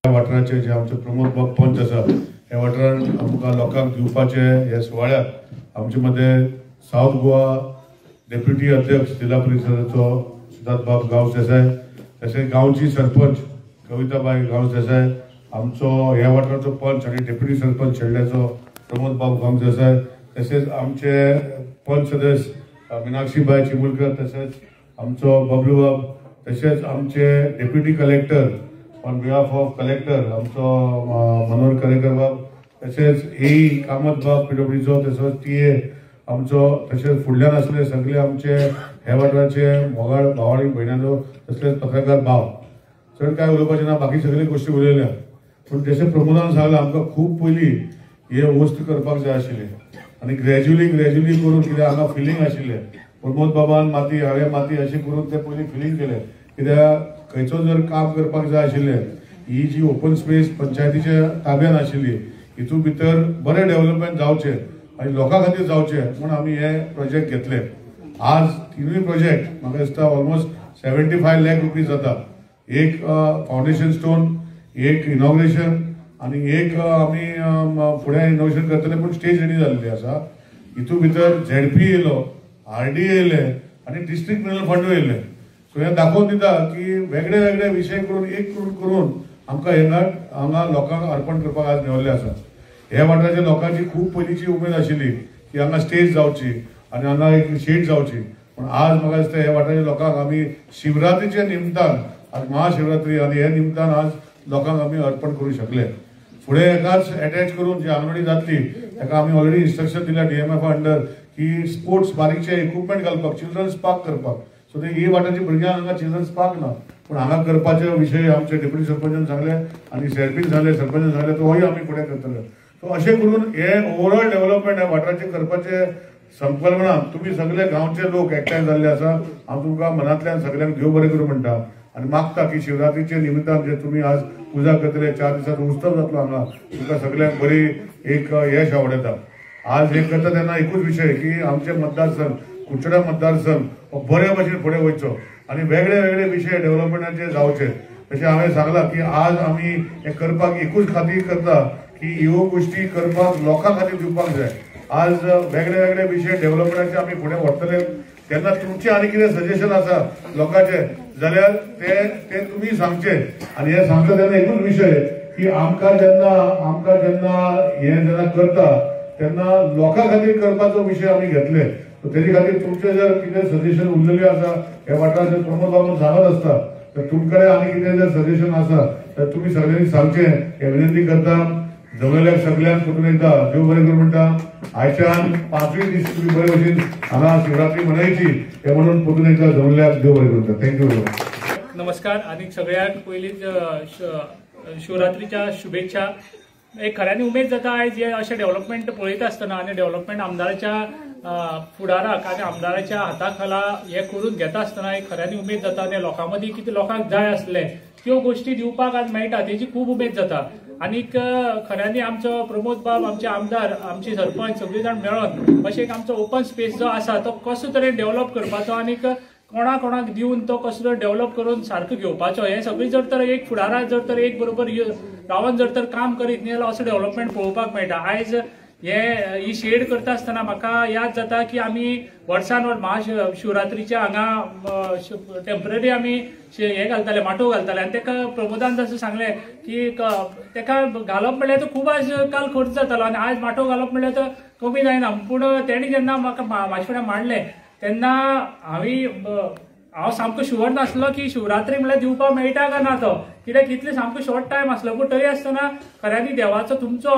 वाठाराचे जे आमचे प्रमोद बाब पंच आसा ह्या वाठारान आमकां लोकांक दिवपाचे ह्या सुवाळ्याक आमचे मध्ये साउथ गोवा डेप्युटी अध्यक्ष जिल्हा परिषदेचो सिद्धार्थ बाब गांवस देसाय, तशेंच गांवची सरपंच कविताबाई गांवस देसाय, आमचो ह्या वाठाराचो पंच आनी डेप्युटी सरपंच शेळड्याचो प्रमोद बाब गांवस देसाय, तशेंच आमचे पंच सदस्य मिनाक्षीबाई चिमुलकर, तशेंच आमचो बबलू बाब, तशेंच आमचे deputy collector on behalf of collector आमचो मनोहर करेकर बाब, तशेंच ए कामत बाब पीडब्ल्यूचो, तसोच टीए आमचो, तशेंच फुडल्यान आसले सगळे आमचे ह्या वाठाराचे मोगाळ भावाणी भयणांचो, तसलेच पत्रकार भाव. चड काय उलोवपाचें ना, बाकी सगळे गोश्टी उलयल्या. पूण तशें प्रमोदान सांगलें आमकां खूब पयलीं हे वस्त करपाक जाय आशिल्ले आनी ग्रॅज्युअली करून कित्याक हांगा फिलींग आशिल्लें. प्रमोद बाबान माती हांवें माती अशें करून ते पयलीं फिलींग केलें. कित्याक खंयचो जर काम करपाक जाय आशिल्लें, ही जी ओपन स्पेस पंचायतीच्या ताब्यान आशिल्ली, हितून भितर बरें डेव्हलपमेंट जावचें आनी लोकां खातीर जावचें म्हूण आमी हे प्रोजेक्ट घेतले. आज तिनूय प्रोजेक्ट म्हाका दिसता ऑलमोस्ट 75 लाख रुपीज जाता. एक फाउंडेशन स्टोन, एक इनॉग्रेशन आनी एक आमी फुडें इनॉग्रेशन करतले पूण स्टेज रेडी जाल्ली आसा. हितून भितर झेडपी येयलो, आरडी येयले आनी डिस्ट्रिक्ट मिनरल फंड येयले. सो हे दाखोवन दिता की वेगळे वेगळे विशय करून एक करून आमकां हांगा लोकांक अर्पण करपाक आज मेळिल्ले आसा. ह्या वाठाराच्या लोकांची खूब पयलींची उमेद आशिल्ली की हांगा स्टेज जावची आनी हांगा एक शेड जावची. पूण आज म्हाका दिसता ह्या वाठाराच्या लोकांक आमी शिवरात्रीच्या निमतान, आज महाशिवरात्री आनी हे निमतान आज लोकांक आमी अर्पण करूंक शकले. फुडें हेकाच अटॅच करून जी आंगणवाडी जातली ताका आमी ऑलरेडी इन्स्ट्रक्शन दिल्या डीएमएफ अंडर की स्पोर्ट्स बारीकशे इक्विपमेंट घालपाक, चिल्ड्रन्स पार्क करपाक. सो ते ही वाठाराची भुरग्यांक हांगा चिल्ड्रन्स पार्क ना, पूण हांगा करपाचे विशय आमचे डेप्युटी सरपंचान सांगले आनी सीआरपीन सांगले, सरपंचान सांगले, तोय आमी फुडें करतले. सो अशें करून हे ओवरऑल डेव्हलपमेंट ह्या वाठाराचे करपाचे संकल्पना तुमी सगळे गांवचे लोक एकठांय जाल्ले आसा. हांव तुमकां मनांतल्यान सगळ्यांक देव बरें करूं म्हणटा आनी मागता की शिवरात्रीचे निमित्तान जे तुमी आज पुजा करतले, 4 दिसांचो उत्सव जातलो हांगा, तुमकां सगळ्यांक बरी एक यश आवडटा. आज हे करता तेन्ना एकूच विशय की आमचे मतदारसंघ कुडचड्या मतदारसंघ हो बऱ्या भशेन फुडें वयचो आनी वेगळे वेगळे विशय डेव्हलपमेंटाचे जावचे. तशें हांवें सांगलां की आज आमी हे करपाक एकूच खातीर करता की ह्यो गोश्टी करपाक लोकां खातीर दिवपाक जाय. आज वेगळे वेगळे विशय डेव्हलपमेंटाचे आमी फुडें व्हरतले तेन्ना तुमचे आनी कितें सजेशन आसा लोकांचे जाल्यार ते तुमी सांगचे. आनी हे सांगता तेन्ना एकूच विशय की आमकां जेन्ना हे करता तेन्ना लोकां खातीर करपाचो विशय आमी घेतले. तेजे खातीर तुमचे जर कितें सजेशन उरलेले आसा, हे वाठाराचे प्रमोद बाबा सांगत आसता, तर तुमचे आनी कितें जर सजेशन आसा तर तुमी सगळ्यांनी सांगचे हे विनंती करता. जमलेल्या सगळ्यांक परतून एकदा देव बरें करूं म्हणटा। आयच्यान 5 दीस तुम्ही बरे भशेन हांगा शिवरात्री मनयची हे म्हणून परतून एकदा जमलेल्या देव बरें करूं म्हणटा। Thank you very much. नमस्कार। आनी सगळ्याक पयलींच शिवरात्रीच्या शुभेच्छा। एक खऱ्यांनी उमेद जाता आयज हे अशें डेव्हलपमेंट पळयता आसतना आनी डेव्हलपमेंट आमदाराच्या फुडाराक आनी आमदाराच्या हाता खाला हे करून घेता आसतना एक खऱ्यांनी उमेद जाता आनी लोकां मदीं कितें लोकांक जाय आसले त्यो गोष्टी दिवपाक आज मेळटा तेजी खूब उमेद जाता। आनीक खऱ्यांनी आमचो प्रमोद बाब, आमचे आमदार, आमचे सरपंच सगळीं जाण मेळोन अशें एक आमचो ओपन स्पेस जो आसा तो कसो तरेन डेव्हलप करपाचो आनीक कोणाक दिवन तो कसो डेव्हलप करून सारको घेवपाचो हे सगळी जर तर एक फुडाराक जर तर एक बरोबर रावन जर तर काम करीत न्ही जाल्यार असो डेव्हलपमेंट पळोवपाक मेळटा। आयज ही शेड करता आसतना म्हाका याद जाता की आमी वर्सान वर्स महाशिवरात्रीच्या हांगा टेम्पररी आमी हे घालताले, माटो घालताले आनी तेका प्रमोदान जसं सांगलें की तेका घालप म्हणल्यार तो खूब आज काल खर्च जातालो आनी आज माटो घालप म्हणल्यार तो कमी जायना। पूण तेणी जेन्ना म्हाका म्हाजे फुड्यान मांडलें तेन्ना हांव सामको शुअर नासलो की शिवरात्री म्हणल्यार दिवपाक मेळटा काय ना तो, कित्याक इतले सामको शॉर्ट टायम आसलो। पूण तरी आसतना खऱ्यांनी देवाचो तुमचो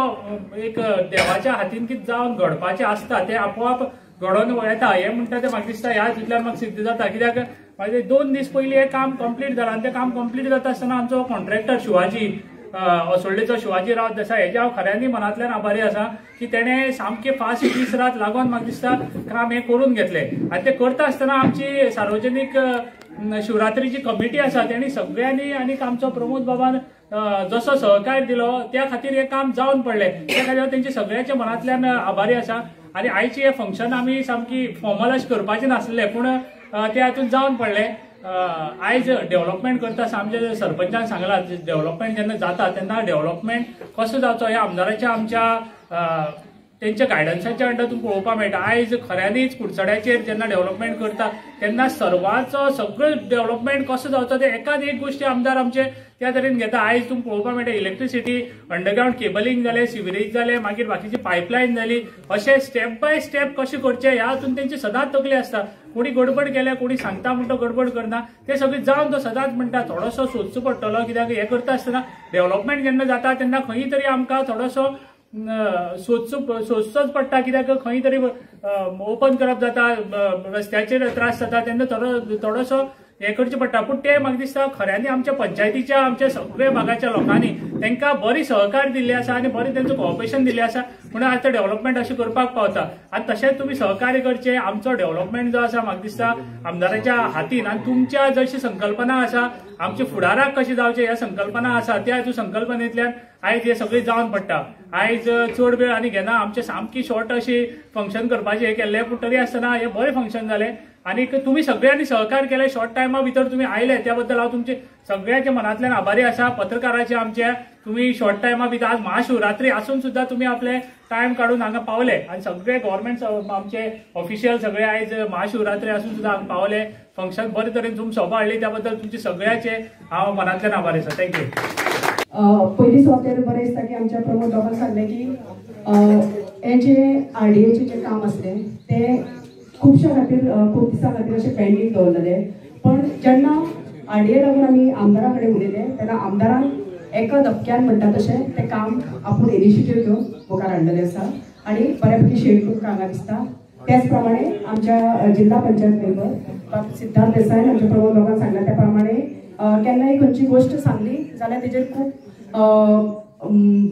एक देवाच्या हातीन कितें जावन घडपाचें आसता तें आपोआप घडोवन येता हे म्हणटा तें म्हाका दिसता ह्या हातूंतल्यान म्हाका सिद्ध जाता। कित्याक म्हाजे 2 दीस पयलीं हें काम कंप्लीट जालां आनी तें काम कंप्लीट जाता आसतना आमचो कॉन्ट्रॅक्टर शिवाजी असोळडेचो शिवाजीराव देसाय हेजे हांव खऱ्यांनी मनांतल्यान आभारी आसा की तेणें सामके फास्ट दीस रात लागोन म्हाका दिसता काम हें करून घेतलें। आनी तें करता आसतना आमची सार्वजनीक शिवरात्रीची कमिटी आसा तेणी सगळ्यांनी आनीक आमचो प्रमोद बाबान जसो सहकार्य दिलो त्या खातीर हें काम जावन पडलें। त्या खातीर तेंचे सगळ्यांच्या मनांतल्यान आभारी आसा। आनी आयची हें फंक्शन आमी सामकी फॉर्मल अशें करपाचें नासलें पूण ते हातूंत जावन पडलें। आयज डेव्हलपमेंट करता आसतना आमच्या सरपंचान सांगलां डेव्हलपमेंट जेन्ना जाता तेन्ना डेव्हलपमेंट कसो जावचो हे आमदाराच्या आमच्या तेंच्या गायडन्साच्या अंडर तुमकां पळोवपाक मेळटा। आयज खऱ्यांनीच कुडचड्याचेर जेन्ना डेव्हलपमेंट करता तेन्ना सर्वांचो सगळो डेव्हलपमेंट कसो जावचो ते एकाच एक गोश्टी आमदार आमचे त्या तरेन घेता। आयज तुमकां पळोवपाक मेळटा इलेक्ट्रिसिटी, अंडरग्राउंड केबलिंग जालें, सिवरेज जालें, मागीर बाकीची पायपलायन जाली, अशें स्टेप बाय स्टेप कशें करचें ह्या हातून तेंची सदांच तकली आसता। कोणी गडबड केल्या, कोणी सांगता म्हणटा गडबड करना, ते सगळें जावन तो सदांच म्हणटा थोडोसो सोदचो पडटलो। कित्याक हे करता आसतना डेव्हलपमेंट जेन्ना जाता तेन्ना खंय तरी आमकां थोडोसो सोदचोच पडटा। कित्याक खंय तरी ओपन करप जाता, रस्त्याचेर त्रास जाता तेन्ना थोडोसो हे करचें पडटा। पूण ते म्हाका दिसता खऱ्यांनी आमच्या पंचायतीच्या आमच्या सगळ्या भागाच्या लोकांनी तांकां बरी सहकार्य दिल्लें आसा आनी बरें तेंचो कॉपरेशन दिल्लें आसा म्हणून आज ते डेव्हलपमेंट अशें करपाक पावता। आनी तशेंच तुमी सहकार्य करचें। आमचो डेव्हलपमेंट जो आसा म्हाका दिसता आमदाराच्या हातीन आनी तुमच्या जशी संकल्पना आसा आमच्या फुडाराक कशें जावचें ह्या संकल्पना आसा त्या हातूंत संकल्पनेंतल्यान आयज हे सगळें जावन पडटा। आयज चड वेळ आनी घेना, आमचे सामकी शॉर्ट अशी फंक्शन करपाचें हें केल्लें पूण तरी आसतना हें बरें फंक्शन जालें। आनी तुम्ही सगळ्यांनी सहकार्य केले, शॉर्ट टायमा भितर तुम्ही आयले त्या बद्दल हांव तुमचे सगळ्यांच्या मनांतल्यान आभारी आसा। पत्रकाराचे आमचे तुम्ही शॉर्ट टायमा भितर आज महाशिवरात्री आसून सुद्धा तुम्ही आपले टायम काढून हांगा पावले आनी सगळे गव्हर्नमेंट आमचे ऑफिशियल सगळे आयज महाशिवरात्री आसून सुद्धा हांगा पावले, फंक्शन बरे तरेन तुमी सांबाळ्ळी त्या बद्दल तुमचे सगळ्याचे हांव मनांतल्यान आभारी आसा। थँक्यू। पहिली सुवातेर बरें दिसता की आमच्या प्रमोद बाबान सांगलें की हे जे आरडीएचे जे काम आसलें ते खूपशा खातीर खूप दिसां खातीर अशें पेंडींग दवरलेले। पण जेन्ना आरडीए लागून आमी आमदारा कडेन उलयले तेन्ना आमदारान एका धपक्यान म्हणटा तशें तें काम आपूण इनिशिएटीव घेवन मुखार हाडलेलें आसा आनी बऱ्यापैकी शेड करून हांगा दिसता। त्याच प्रमाणे आमच्या जिल्हा पंचायत मेंबर सिद्धार्थ देसाय आमच्या प्रमोद बाबान सांगल्या त्या प्रमाणे केन्नाय खंयची गोष्ट सांगली जाल्यार तेजेर खूब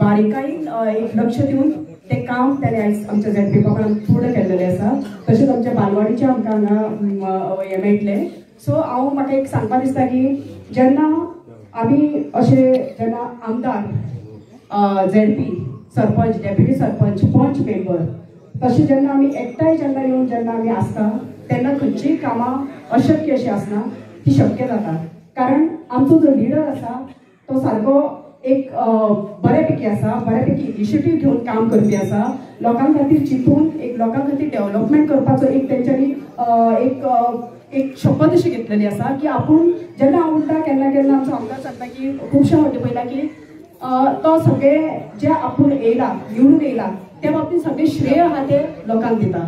बारीकायेन एक लक्ष दिवन ते काम त्याने आयज आमच्या झेडपी बाबान पूर्ण केल्लेलें आसा। तशेंच आमच्या बालवाडीचे आमकां हांगा हे मेळटलें। सो हांव म्हाका एक सांगपाक दिसता की जेन्ना आमी अशे जेन्ना आमदार झेडपी सरपंच, डेप्युटी सरपंच, पंच मेंबर तशें जेन्ना आमी एकठांय जेन्ना येवन जेन्ना आमी आसता तेन्ना खंयचीय कामां अशक्य अशी आसना, ती शक्य जाता। कारण आमचो जो लिडर आसा तो सारको एक बऱ्यापैकी आसा, बऱ्यापैकी इनिशिएटीव घेवन काम करपी आसा, लोकां खातीर चिंतून एक लोकां खातीर डेव्हलपमेंट करपाचो एक तेंच्यांनी एक शपथ अशी घेतलेली आसा की आपूण जेन्ना हांव म्हणटा केन्ना केन्ना आमचो आमदार सांगता की खुबशे फावटी पळयला की तो सगळे जे आपूण येयला निवडून येयला त्या बाबतींत सगळे श्रेय आहा ते लोकांक दिता।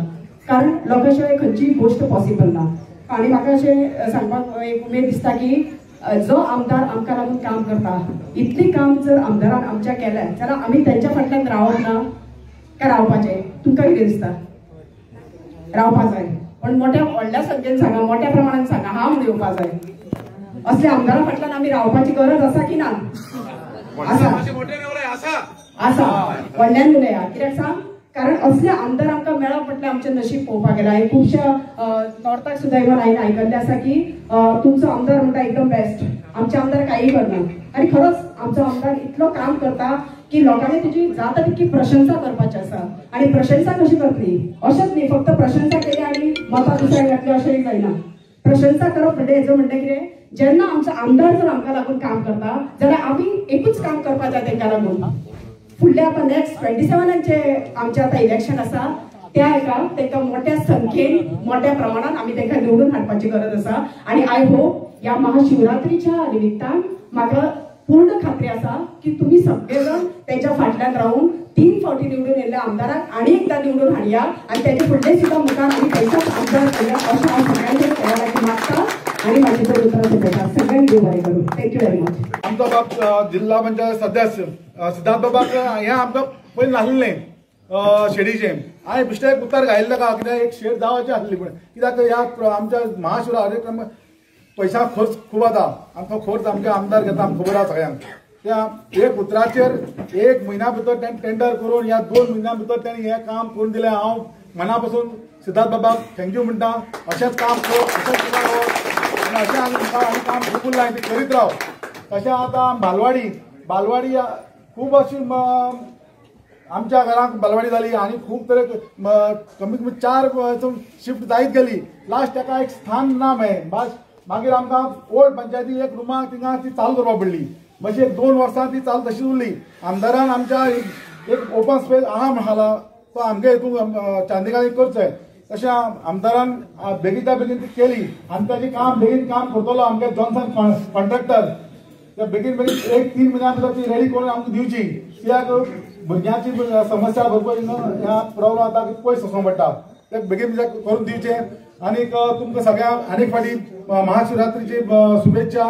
कारण लोकां शिवाय खंयचीय गोश्ट पॉसिबल ना। आनी म्हाका अशें सांगपाक एक उमेद दिसता की जो आमदार आमकां लागून काम करता इतली काम जर आमदारान आमच्या केल्या जाल्यार आमी त्यांच्या फाटल्यान रावप ना काय रावपाचें? तुमकां कितें दिसता? रावपा जाय, पण मोठ्या व्हडल्या संख्येन सांगा, मोठ्या प्रमाणात सांगा, हा म्हणून येवपा जाय. असले आमदारा फाटल्यान आमी रावपाची गरज आसा की ना? आसा. व्हडल्यान उलया. कित्याक सांग? कारण असले आमदार आमकां मेळप म्हटल्यार आमचें नशीब पळोवपाक गेला. हांवें खुबशा नॉर्थाक सुद्धा इवन हांवें आयकल्लें आसा की तुमचो आमदार म्हणटा एकदम बेस्ट, आमचे आमदार कांयी करना. आनी खरोच आमचो आमदार इतलो काम करता की लोकांनी तुजी जाता तितकी प्रशंसा करपाची आसा. आनी प्रशंसा कशी करतली? अशेंच न्ही फक्त प्रशंसा केली आनी मतां दुसऱ्याक घातली अशेंय जायना. प्रशंसा करप म्हणजे हेजो म्हणटा कितें, जेन्ना आमचो आमदार जर आमकां लागून काम करता जाल्यार आमी एकूच काम करपाक जाय तांकां लागून. फुडले आता नेक्स्ट 27 आमचे आता इलेक्शन आसा, त्या हेका तांकां मोठ्या संख्येन मोठ्या प्रमाणात आमी तांकां निवडून हाडपाची गरज आसा. आनी आय होप या महाशिवरात्रीच्या निमित्तान म्हाका पूर्ण खात्री आसा की तुम्ही सगळे जण त्याच्या फाटल्यान राहून 3 फावटी निवडून येयल्ल्या आमदाराक आनी एकदा निवडून हाडया आनी त्याचे फुडले सुद्धा मुखार आमी खंयच्याच आमदार करूया अशें हांव सगळ्यांचे खेळाची मागता आनी म्हाजी जर उतरां भेटा. सगळ्यांक देव बरें करूं. Thank you very much. आमचो बाब जिल्हा पंचायत सदस्य सिद्धांत बाबाक हें आमकां पयलीं नासलें शेडीचें. हांवें बिश्टेक उतर घायल्लें का कित्याक एक शेड जावची आसली, पूण कित्याक ह्या आमच्या महाशिवरात्रीक पयशा खर्च खूब जाता. आमकां खर्च आमच्या आमदार घेता आमकां खबर आसा सगळ्यांक. त्या एक उतराचेर 1 म्हयन्या भितर तेणें टेंडर करून ह्या 2 म्हयन्या भितर तेणें हें काम करून दिलें. हांव मना पासून सिद्धांत बाबाक थँक्यू म्हणटा. अशेंच काम कर, अशेंच फुडें वच आनी अशें आनी काम खूब उरलां तें करीत राव. तशें आतां बालवाडी खूब अशी आमच्या घरांक बालवाडी जाली आनी खूब तरेक कमीत कमी 4 शिफ्ट जायत गेली. लास्ट ताका एक स्थान ना मेळ्ळें. मागीर आमकां ओल्ड पंचायती एक रुमाक थिंगा ती चालू करपाक पडली. मातशी 1-2 वर्सां ती चालू तशीच उरली. आमदारान आमच्या एक ओपन स्पेस हांगा म्हणला तो आमगे हितून चांदेकानी करचें. तशें आमदारान बेगीच्या बेगीन ती केली आनी ताजें काम बेगीन काम करतलो आमगे जॉन्सन कॉन्ट्रॅक्टर. त्या बेगीन 1-3 म्हयन्या भितर ती रेडी करून आमकां दिवची. कित्याक भुरग्यांची समस्या भरपूर ह्या प्रॉब्लम जाता की पयस वचूंक पडटा. ते बेगीन करून दिवचें. आनीक तुमकां सगळ्यांक आनीक फावटी महाशिवरात्रीची शुभेच्छा.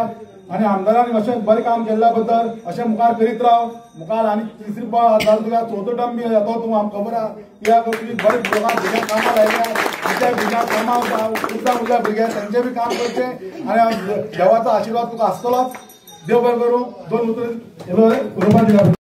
आनी आमदारान अशें बरें काम केल्ल्या बद्दल अशें मुखार करीत राव. मुखार आनी तिसरी तुका 4थो टर्म बी येतो तूं आमकां खबर आहा. कित्याक तुमी बरें भुरग्यांक कामां लायल्या. आमच्या भुरग्यांक कामां उरल्या भुरग्यांक तेंचें बी काम करचें आनी देवाचो आशिर्वाद तुका आसतलोच. देव बरें करूं. 2 उतर उलोवपाक दिला.